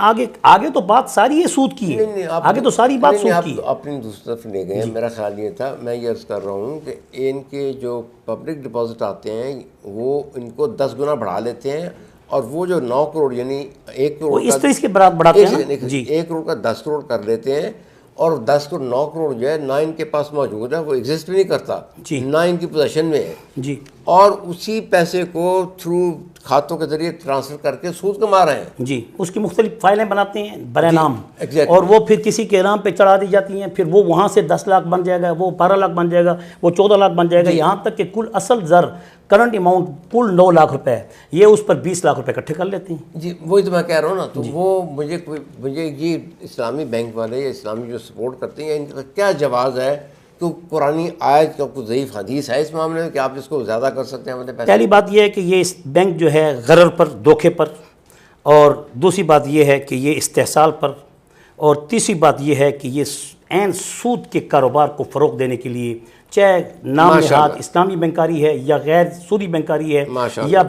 آگے تو بات ساری یہ سود کی ہے، آگے تو ساری بات سود کی ہے۔ اپنی دوسری طرف لے گئے ہیں۔ میرا خیال یہ تھا، میں یہ عرض کر رہا ہوں کہ ان کے جو پبلک ڈپازٹ آتے ہیں وہ ان کو 10 گنا بڑھا لیتے ہیں، اور وہ جو 9 کروڑ یعنی 1 کروڑ اس طرح اس کے بڑھاتے ہیں، 1 کروڑ کا 10 کروڑ کر لیتے ہیں، اور 10 کروڑ 9 کروڑ جو ہے نہ ان کے پاس موجود ہے، وہ ایگزسٹ بھی نہیں کرتا، نہ ان کی پوزیشن میں ہے جی، اور اسی پیسے کو تھرو کھاتوں کے ذریعے ٹرانسفر کر کے سود کما رہے ہیں جی، اس کی مختلف فائلیں بناتے ہیں برے نام، اور وہ پھر کسی کے نام پہ چڑھا دی جاتی ہیں، پھر وہ وہاں سے 10 لاکھ بن جائے گا، وہ 12 لاکھ بن جائے گا، وہ 14 لاکھ بن جائے گا، یہاں تک کہ کل اصل زر کرنٹ اماؤنٹ کل 9 لاکھ روپے ہے، یہ اس پر 20 لاکھ روپے اکٹھے کر لیتے ہیں۔ جی وہی تو میں کہہ رہا ہوں نا، تو وہ مجھے یہ اسلامی بینک والے یا اسلامی جو سپورٹ کرتے ہیں ان کا کیا جواز ہے تو قرآنی آیت کا کوئی ضعیف حدیث ہے اس معاملے میں کہ آپ اس کو زیادہ کر سکتے ہیں ہمارے پیسے؟ پہلی بات یہ ہے کہ یہ اس بینک جو ہے غرر پر، دھوکے پر، اور دوسری بات یہ ہے کہ یہ استحصال پر، اور تیسری بات یہ ہے کہ یہ عین سود کے کاروبار کو فروغ دینے کے لیے، چاہے نام نہاد اسلامی بینکاری ہے یا غیر سودی بینکاری ہے یا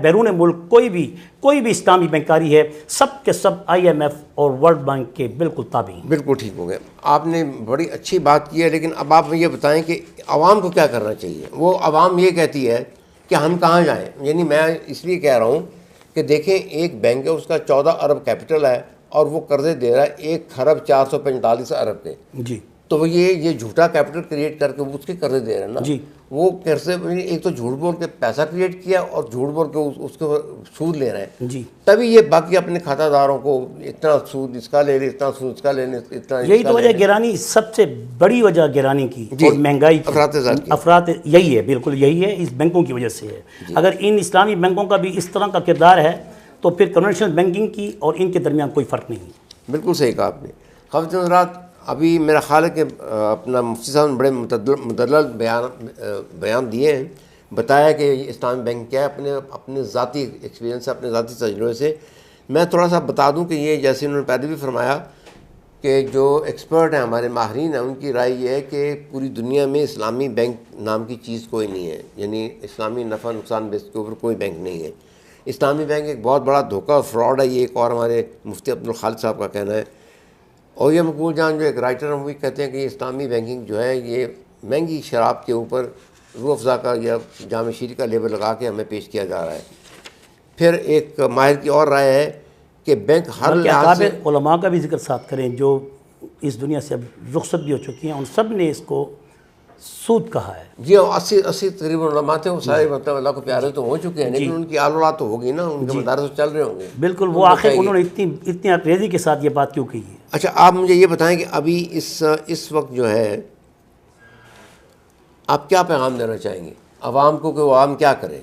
بیرون ملک کوئی بھی اسلامی بینکاری ہے، سب کے سب IMF اور ورلڈ بینک کے بالکل تابع ہیں۔ بالکل ٹھیک ہو گئے، آپ نے بڑی اچھی بات کی ہے، لیکن اب آپ یہ بتائیں کہ عوام کو کیا کرنا چاہیے؟ وہ عوام یہ کہتی ہے کہ ہم کہاں جائیں؟ یعنی میں اس لیے کہہ رہا ہوں کہ دیکھیں ایک بینک ہے، اس کا 14 ارب کیپٹل ہے اور وہ قرضے دے رہا ہے 1,445,000,000,000 کے۔ جی، تو وہ یہ جھوٹا کیپٹل کریٹ کر کے وہ اس کے قرضے دے رہے ہیں نا۔ جی، وہ قرضے ایک تو جھوٹ بول کے پیسہ کریٹ کیا اور جھوٹ بول کے اس کو سود لے رہے ہیں، جی، تبھی یہ باقی اپنے کھاتہ داروں کو اتنا سود اس کا لے لیں، اتنا سود اس کا لے لیں، اتنا یہی تو وجہ گرانی، سب سے بڑی وجہ گرانی کی اور مہنگائی کی، افراط یہی ہے، بالکل یہی ہے، اس بینکوں کی وجہ سے ہے۔ اگر ان اسلامی بینکوں کا بھی اس طرح کا کردار ہے تو پھر کنونشنل بینکنگ کی اور ان کے درمیان کوئی فرق نہیں ہے۔ بالکل صحیح کہا آپ نے۔ خواتین حضرات، ابھی میرا خیال ہے کہ اپنا مفتی صاحب نے بڑے مدلل بیان دیے ہیں، بتایا کہ اسلامی بینک کیا ہے اپنے ذاتی ایکسپیرینس سے، اپنے ذاتی تجربے سے۔ میں تھوڑا سا بتا دوں کہ یہ جیسے انہوں نے پہلے بھی فرمایا کہ جو ایکسپرٹ ہیں، ہمارے ماہرین ہیں، ان کی رائے یہ ہے کہ پوری دنیا میں اسلامی بینک نام کی چیز کوئی نہیں ہے، یعنی اسلامی نفع نقصان بیس کے اوپر کوئی بینک نہیں ہے۔ اسلامی بینک ایک بہت بڑا دھوکہ فراڈ ہے، یہ ایک اور ہمارے مفتی عبدالخالق صاحب کا کہنا ہے۔ اور یہ مقبول جان جو ایک رائٹر ہیں وہ بھی کہتے ہیں کہ یہ اسلامی بینکنگ جو ہے یہ مہنگی شراب کے اوپر روح افزا کا یا جام شیری کا لیبل لگا کے ہمیں پیش کیا جا رہا ہے۔ پھر ایک ماہر کی اور رائے ہے کہ بینک ہر لحاظ سے علماء کا بھی ذکر ساتھ کریں جو اس دنیا سے اب رخصت بھی ہو چکی ہیں، ان سب نے اس کو سود کہا ہے۔ جی 80 تقریباً علماء تھے، وہ سارے مطلب اللہ کو پیارے تو ہو چکے ہیں، لیکن ان کی آل اولاد تو ہوگی نا، ان کے مدارس تو چل رہے ہوں گے۔ بالکل، وہ آخر انہوں نے اتنی انگریزی کے ساتھ یہ بات کیوں کہی ہے؟ اچھا، آپ مجھے یہ بتائیں کہ ابھی اس وقت جو ہے آپ کیا پیغام دینا چاہیں گے عوام کو کہ وہ عوام کیا کرے؟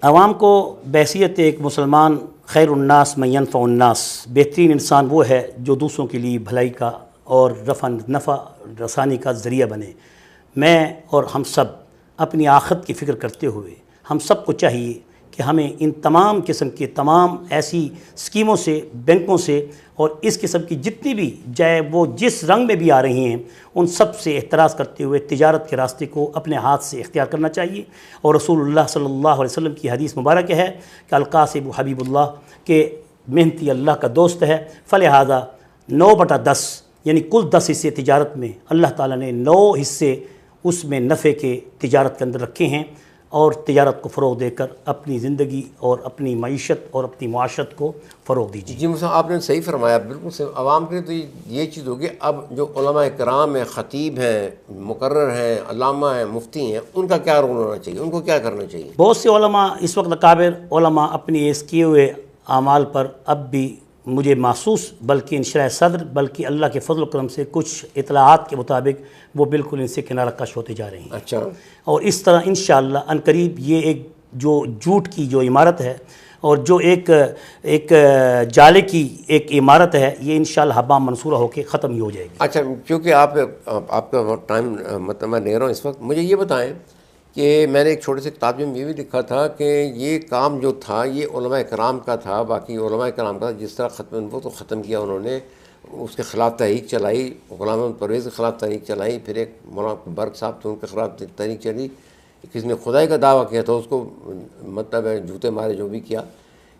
عوام کو بحیثیت ایک مسلمان، خیر الناس من ینفع الناس، بہترین انسان وہ ہے جو دوسروں کے لیے بھلائی کا اور نفع رسانی کا ذریعہ بنے۔ میں اور ہم سب اپنی آخرت کی فکر کرتے ہوئے ہم سب کو چاہیے کہ ہمیں ان تمام قسم کے تمام ایسی اسکیموں سے، بینکوں سے اور اس قسم کی جتنی بھی چاہے وہ جس رنگ میں بھی آ رہی ہیں، ان سب سے احتراز کرتے ہوئے تجارت کے راستے کو اپنے ہاتھ سے اختیار کرنا چاہیے۔ اور رسول اللہ صلی اللہ علیہ وسلم کی حدیث مبارک ہے کہ القاسب حبیب اللہ، کہ محنتی اللہ کا دوست ہے، فلہذا 9/10 یعنی کل 10 حصے تجارت میں اللہ تعالیٰ نے 9 حصے اس میں نفع کے تجارت کے اندر رکھے ہیں، اور تجارت کو فروغ دے کر اپنی زندگی اور اپنی معیشت اور اپنی معاشرت کو فروغ دیجیے۔ جی مثلا آپ نے صحیح فرمایا، بالکل صحیح۔ عوام کے لیے تو یہ چیز ہوگی، اب جو علماء کرام ہیں، خطیب ہیں، مقرر ہیں، علامہ ہیں، مفتی ہیں، ان کا کیا رول ہونا چاہیے؟ ان کو کیا کرنا چاہیے؟ بہت سے علماء اس وقت اکابر علماء اپنی اس کیے ہوئے اعمال پر اب بھی مجھے محسوس بلکہ انشراح صدر بلکہ اللہ کے فضل و کرم سے کچھ اطلاعات کے مطابق وہ بالکل ان سے کنارہ کش ہوتے جا رہے ہیں۔ اچھا، اور اس طرح انشاءاللہ عنقریب یہ ایک جو جھوٹ کی جو عمارت ہے اور جو ایک جالے کی ایک عمارت ہے، یہ انشاءاللہ حبا منصورہ ہو کے ختم ہی ہو جائے گی۔ اچھا، کیونکہ آپ کا ٹائم مطلب میں لے رہا ہوں اس وقت، مجھے یہ بتائیں کہ میں نے ایک چھوٹے سے کتاب میں یہ بھی لکھا تھا کہ یہ کام جو تھا یہ علماء کرام کا تھا، باقی علماء کرام کا جس طرح وہ تو ختم کیا انہوں نے، اس کے خلاف تحریک چلائی، غلام احمد پرویز کے خلاف تحریک چلائی، پھر ایک مولانا برق صاحب تھے ان کے خلاف تحریک چلی، کسی نے خدائی کا دعویٰ کیا تھا، اس کو مطلب ہے جوتے مارے جو بھی کیا۔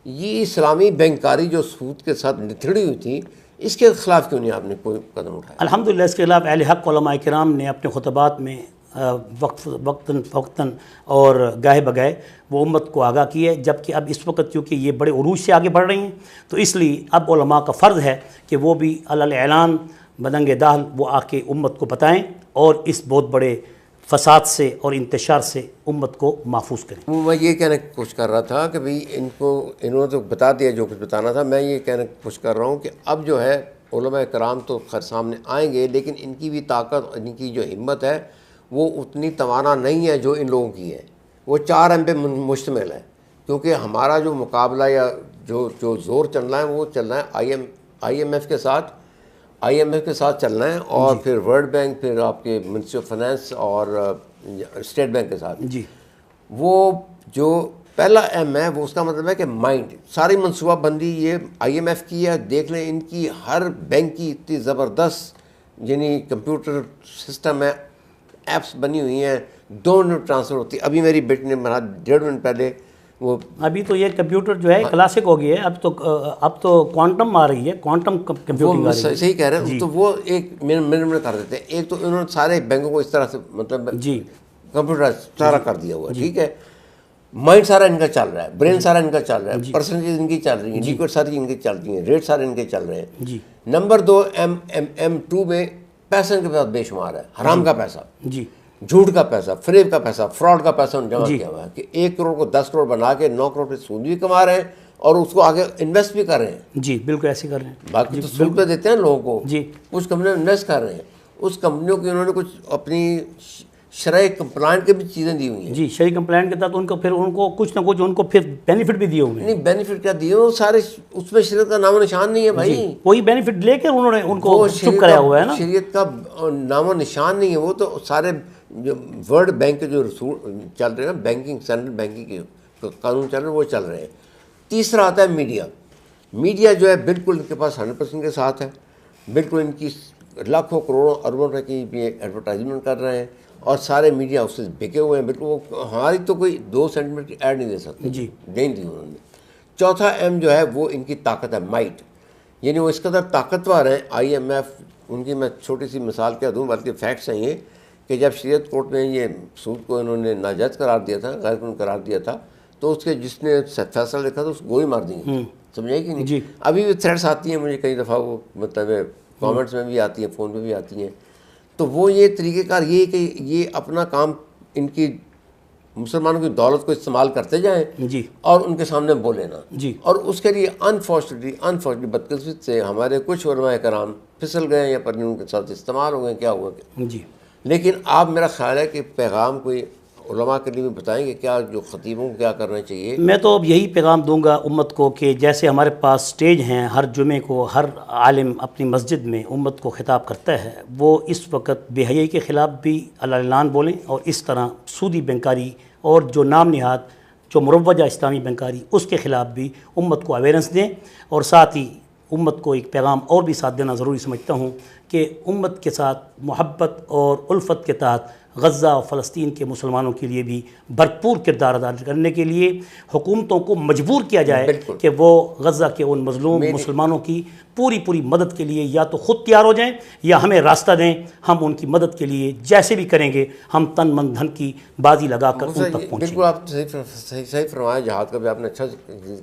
یہ اسلامی بینکاری جو سود کے ساتھ نتھڑی ہوئی تھی، اس کے خلاف کیوں نہیں آپ نے کوئی قدم اٹھایا؟ الحمدللہ اس کے خلاف اہل حق علماء کرام نے اپنے خطبات میں وقتاً اور گاہے بگاہے وہ امت کو آگاہ کی ہے، جبکہ اب اس وقت چونکہ یہ بڑے عروج سے آگے بڑھ رہی ہیں تو اس لیے اب علماء کا فرض ہے کہ وہ بھی علی اعلان بدنگ دال وہ آ کے امت کو بتائیں اور اس بہت بڑے فساد سے اور انتشار سے امت کو محفوظ کریں۔ میں یہ کہنے کی کوشش کر رہا تھا کہ بھئی انہوں نے تو بتا دیا جو کچھ بتانا تھا، میں یہ کہنے کی کوشش کر رہا ہوں کہ اب جو ہے علماء کرام تو خیر سامنے آئیں گے، لیکن ان کی بھی طاقت، ان کی جو ہمت ہے وہ اتنی توانا نہیں ہے جو ان لوگوں کی ہے، وہ 4 اہم پہ مشتمل ہے، کیونکہ ہمارا جو مقابلہ یا جو زور چل رہا ہے وہ چل رہا ہے آئی ایم ایف کے ساتھ IMF کے ساتھ چلنا ہے اور پھر ورلڈ بینک، پھر آپ کے منسٹری آف فائنانس اور اسٹیٹ بینک کے ساتھ. جی وہ جو پہلا ایم ہے وہ اس کا مطلب ہے کہ مائنڈ، ساری منصوبہ بندی یہ IMF کی ہے. دیکھ لیں ان کی ہر بینک کی اتنی زبردست یعنی کمپیوٹر سسٹم ہے، ایپس بنی ہوئی ہیں، 2 منٹ ٹرانسفر ہوتی ہے. ابھی میری بیٹی نے مرا 1.5 منٹ پہلے وہ ابھی تو یہ کمپیوٹر جو ہے کلاسک ہو گئی ہے، اب تو کوانٹم آ رہی ہے، کوانٹم کمپیوٹنگ آ رہی ہے. صحیح کہہ رہے ہیں. تو وہ ایک منٹ کر دیتے ہیں. ایک تو انہوں نے سارے بینکوں کو اس طرح سے مطلب جی کمپیوٹر سارا کر دیا ہوا ہے. ٹھیک ہے، مائنڈ سارا ان کا چل رہا ہے، برین سارا ان کا چل رہا ہے، پرسنٹیج ان کی چل رہی ہیں، لیکوڈ ساری ان کی چل رہی ہیں، ریٹ سارے ان کے چل رہے ہیں. جی نمبر 2 M2 میں پیسہ ان کے پاس بے شمار ہے، حرام کا پیسہ، جی جھوٹ کا پیسہ، فریب کا پیسہ، فراڈ کا پیسہ انہوں نے جمع کیا ہوا ہے کہ 1 کروڑ کو 10 کروڑ بنا کے 9 کروڑ پہ سود بھی کما رہے ہیں اور اس کو آگے انویسٹ بھی کر رہے ہیں. جی بالکل ایسے کر رہے ہیں. باقی تو سود پہ دیتے ہیں لوگوں کو، جی کچھ کمپنیاں انویسٹ کر رہے ہیں. اس کمپنیوں کی انہوں نے کچھ اپنی شرعی کمپلائنٹ کی بھی چیزیں دی ہوئی ہیں. جی شرعی کمپلائنٹ کے تحت ان کو کچھ نہ کچھ ان کو پھر بینیفٹ بھی دیے ہوئے ہیں. نہیں بینیفٹ کیا دیے وہ سارے، اس میں شریعت کا نام و نشان نہیں ہے بھائی. وہی بینیفٹ لے کے انہوں نے ان کو چپ کرایا ہوا ہے نا. شریعت کا نام و نشان نہیں ہے. وہ تو سارے جو ورلڈ بینک کے جو رسول چل رہے ہیں نا، بینکنگ سینٹرل بینکنگ کے قانون چل رہے ہیں وہ چل رہے ہیں. تیسرا آتا ہے میڈیا. میڈیا جو ہے بالکل ان کے پاس 100% کے ساتھ ہے. بالکل ان کی لاکھوں کروڑوں اربوں روپے کی بھی ایڈورٹائزمنٹ کر رہے ہیں اور سارے میڈیا اس سے بکے ہوئے ہیں. بالکل وہ ہماری تو کوئی 2 سینٹیمیٹر کی ایڈ نہیں دے سکتے. جی نہیں دی انہوں نے. چوتھا ایم جو ہے وہ ان کی طاقت ہے، مائٹ. یعنی وہ اس قدر طاقتور ہیں. IMF ان کی میں چھوٹی سی مثال کیا دوں، بلکہ فیکٹس ہیں یہ کہ جب شریعت کورٹ نے یہ سود کو انہوں نے ناجائز قرار دیا تھا، غیر قانونی قرار دیا تھا، تو اس کے جس نے فیصلہ لکھا تھا اس کو گولی مار دی. سمجھے کہ نہیں؟ جی ابھی بھی تھریٹس آتی ہیں مجھے کئی دفعہ، وہ مطلب کامنٹس میں بھی آتی ہیں، فون پہ بھی آتی ہیں. تو وہ یہ طریقہ کار یہ کہ یہ اپنا کام ان کی مسلمانوں کی دولت کو استعمال کرتے جائیں جی اور ان کے سامنے بولے نا. جی اور اس کے لیے انفارچونیٹلی بدقسمت سے ہمارے کچھ علماء کرام پھسل گئے یا پتہ نہیں ان کے ساتھ استعمال ہو گئے، کیا ہوا. جی لیکن آپ میرا خیال ہے کہ پیغام کوئی علماء کے لیے بھی بتائیں گے کیا جو خطیبوں کو کیا کرنا چاہیے. میں تو اب یہی پیغام دوں گا امت کو کہ جیسے ہمارے پاس سٹیج ہیں، ہر جمعے کو ہر عالم اپنی مسجد میں امت کو خطاب کرتا ہے، وہ اس وقت بے حیائی کے خلاف بھی اعلان بولیں اور اس طرح سودی بینکاری اور جو نام نہاد جو مروجہ اسلامی بینکاری اس کے خلاف بھی امت کو اویئرنس دیں. اور ساتھ ہی امت کو ایک پیغام اور بھی ساتھ دینا ضروری سمجھتا ہوں کہ امت کے ساتھ محبت اور الفت کے تحت غزہ اور فلسطین کے مسلمانوں کے لیے بھی بھرپور کردار ادا کرنے کے لیے حکومتوں کو مجبور کیا جائے کہ وہ غزہ کے ان مظلوم مسلمانوں کی پوری مدد کے لیے یا تو خود تیار ہو جائیں یا ہمیں راستہ دیں. ہم ان کی مدد کے لیے جیسے بھی کریں گے، ہم تن من دھن کی بازی لگا کر ان تک پہنچیں. بالکل آپ صحیح فرمایا. جہاد کا بھی آپ نے اچھا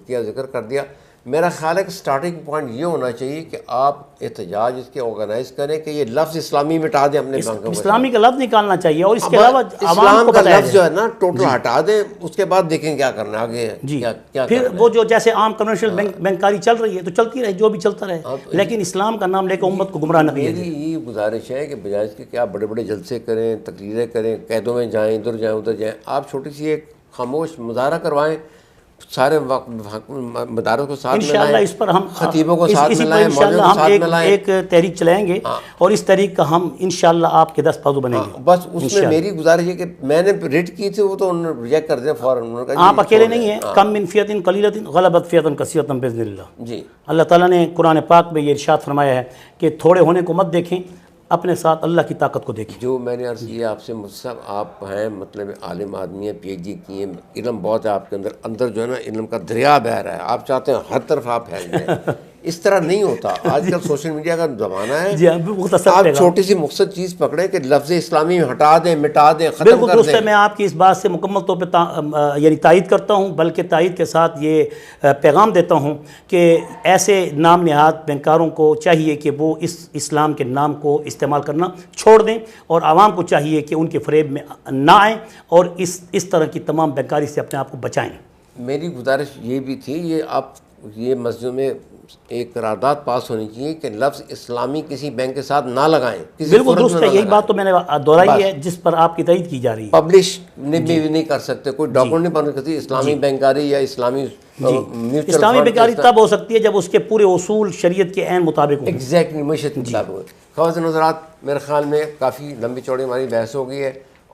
کیا، ذکر کر دیا. میرا خیال ہے کہ سٹارٹنگ پوائنٹ یہ ہونا چاہیے کہ آپ احتجاج اس کے آرگنائز کریں کہ یہ لفظ اسلامی مٹا دیں اپنے بینکوں. اسلامی کا لفظ نکالنا چاہیے اور اس کے علاوہ اسلام کا لفظ جو ہے نا ٹوٹل ہٹا دیں، اس کے بعد دیکھیں کیا کرنا ہے آگے. جی پھر وہ جو جیسے عام کمرشل بینکاری چل رہی ہے تو چلتی رہے، جو بھی چلتا رہے، لیکن اسلام کا نام لے کے امت کو گمراہ نہ کیا جائے. میری یہ گزارش ہے کہ بجائے اس کے کہ آپ بڑے بڑے جلسے کریں، تقریریں کریں، قیدوں میں جائیں، ادھر جائیں ادھر جائیں، آپ چھوٹی سی ایک خاموش مظاہرہ کروائیں، سارے مدارس کو ساتھ انشاءاللہ ملائیں، اس پر ہم خطیبوں کو ساتھ ملائیں، مولویوں کو ساتھ ملائیں. ایک تحریک چلائیں گے اور اس تحریک کا ہم انشاءاللہ آپ کے دست بازو بنیں گے. بس اس میں میری گزارش ہے کہ میں نے ریٹ کی تھی وہ تو انہوں نے ریجیکٹ کر دیا فوراً. آپ اکیلے نہیں ہیں. کم من فیۃ قلیلۃ غلبت فیۃ کثیرۃ باذن اللہ. جی اللہ تعالیٰ نے قرآن پاک میں یہ ارشاد فرمایا ہے کہ تھوڑے ہونے کو مت دیکھیں، اپنے ساتھ اللہ کی طاقت کو دیکھیں. جو میں نے عرض کیا آپ سے، مجھ آپ ہیں مطلب عالم آدمی ہیں، PhD کیے، علم بہت ہے آپ کے اندر جو ہے نا علم کا دریا بہہ رہا ہے. آپ چاہتے ہیں ہر طرف آپ پھیل جائیں، اس طرح نہیں ہوتا. آج کل سوشل میڈیا کا زمانہ ہے. جی آپ چھوٹی سی مقصد چیز پکڑیں کہ لفظ اسلامی ہٹا دیں، مٹا دیں، ختم بالکل کر درست ہے. دیں. میں آپ کی اس بات سے مکمل طور پہ یعنی تائید کرتا ہوں، بلکہ تائید کے ساتھ یہ پیغام دیتا ہوں کہ ایسے نام نہاد بینکاروں کو چاہیے کہ وہ اس اسلام کے نام کو استعمال کرنا چھوڑ دیں اور عوام کو چاہیے کہ ان کے فریب میں نہ آئیں اور اس طرح کی تمام بینکاری سے اپنے آپ کو بچائیں. میری گزارش یہ بھی تھی، یہ آپ یہ مسجدوں میں ایک قرارداد پاس ہونی چاہیے کہ لفظ اسلامی کسی بینک کے ساتھ نہ لگائیں، کسی بالکل فورم درست میں ہے، نہ یہی لگائیں۔ بات تو میں نے دہرائی ہے جس پر آپ کی تائید کی جا رہی ہے۔ پبلش بھی نہیں کر سکتے، کوئی ڈاکومنٹ نہیں بن سکتی اسلامی بینکاری یا اسلامی میوچل اسلامی فنڈ۔ بیکاری تب ہو سکتی ہے جب اس کے پورے اصول شریعت کے عین مطابق ہوں۔ ایگزیکٹلی معیشت کے مطابق۔ خواتین حضرات، میرے خیال میں کافی لمبی چوڑی ہماری بحث ہو گئی ہے،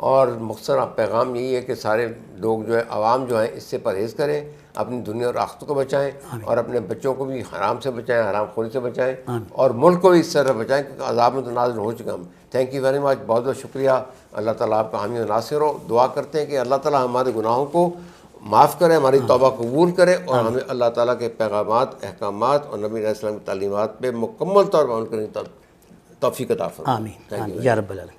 اور مختصر پیغام یہی ہے کہ سارے لوگ جو ہے، عوام جو ہیں، اس سے پرہیز کریں، اپنی دنیا اور آخرت کو بچائیں، اور اپنے بچوں کو بھی حرام سے بچائیں، حرام خوری سے بچائیں، اور ملک کو بھی اس طرح بچائیں کیونکہ عذاب میں تو نازل ہو چکا ہم۔ تھینک یو ویری مچ، بہت بہت شکریہ۔ اللہ تعالیٰ آپ کا حامی و ناصر ہو۔ دعا کرتے ہیں کہ اللہ تعالیٰ ہمارے گناہوں کو معاف کرے، ہماری توبہ قبول کرے، اور ہمیں اللہ تعالیٰ کے پیغامات، احکامات اور نبی علیہ السلام کی تعلیمات پہ مکمل طور پر عمل کرنے کی توفیق عطا فرمائے۔ آمین آمین یا رب العالمین۔